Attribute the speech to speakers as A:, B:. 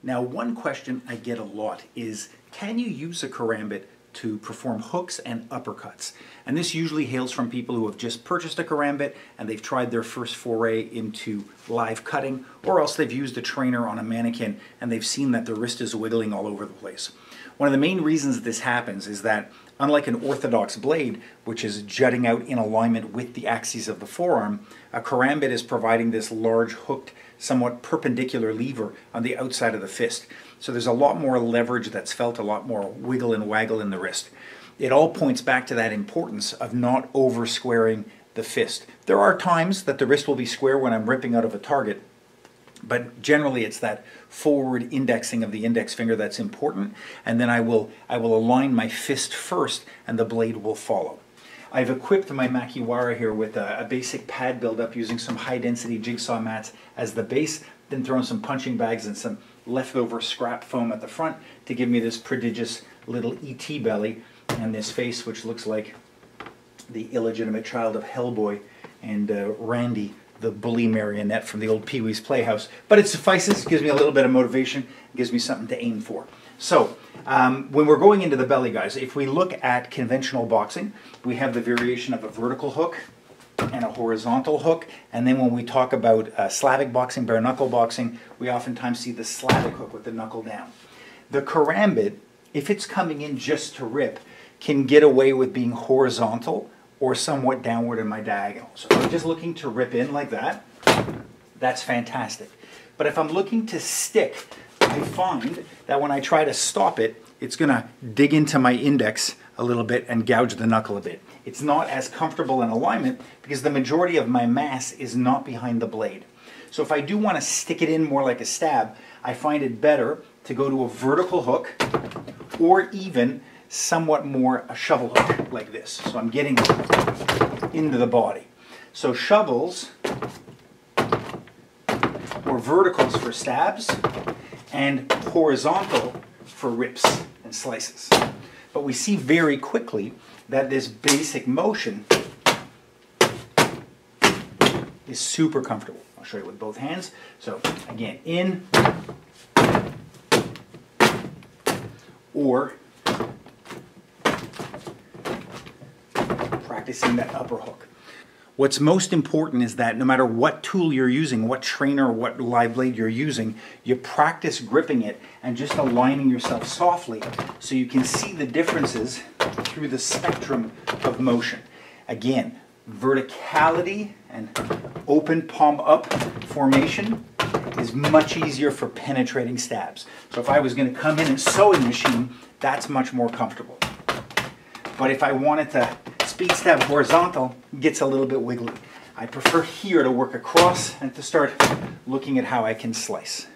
A: Now, one question I get a lot is, can you use a karambit to perform hooks and uppercuts? And this usually hails from people who have just purchased a karambit and they've tried their first foray into live cutting, or else they've used a trainer on a mannequin and they've seen that the wrist is wiggling all over the place. One of the main reasons that this happens is that, unlike an orthodox blade, which is jutting out in alignment with the axes of the forearm, a karambit is providing this large hooked, somewhat perpendicular lever on the outside of the fist. So there's a lot more leverage that's felt, a lot more wiggle and waggle in the wrist. It all points back to that importance of not over squaring the fist. There are times that the wrist will be square when I'm ripping out of a target, but generally it's that forward indexing of the index finger that's important, and then I will align my fist first and the blade will follow. I've equipped my Makiwara here with a basic pad build-up using some high-density jigsaw mats as the base, then thrown some punching bags and some leftover scrap foam at the front to give me this prodigious little ET belly and this face which looks like the illegitimate child of Hellboy and Randy, the bully marionette from the old Pee-wee's Playhouse. But it suffices, gives me a little bit of motivation, gives me something to aim for. So, when we're going into the belly, guys, if we look at conventional boxing, we have the variation of a vertical hook and a horizontal hook, and then when we talk about Slavic boxing, bare knuckle boxing, we oftentimes see the Slavic hook with the knuckle down. The karambit, if it's coming in just to rip, can get away with being horizontal or somewhat downward in my diagonal. So if I'm just looking to rip in like that, that's fantastic. But if I'm looking to stick, I find that when I try to stop it, it's going to dig into my index a little bit and gouge the knuckle a bit. It's not as comfortable in alignment because the majority of my mass is not behind the blade. So if I do want to stick it in more like a stab, I find it better to go to a vertical hook or even somewhat more a shovel hook like this. So I'm getting into the body. So shovels or verticals for stabs and horizontal for rips and slices. But we see very quickly that this basic motion is super comfortable. I'll show you with both hands. So again, in or practicing that upper hook. What's most important is that no matter what tool you're using, what trainer, what live blade you're using, you practice gripping it and just aligning yourself softly so you can see the differences through the spectrum of motion. Again, verticality and open palm up formation is much easier for penetrating stabs. So if I was going to come in and sewing machine, that's much more comfortable. But if I wanted to speed stab horizontal, it gets a little bit wiggly. I prefer here to work across and to start looking at how I can slice.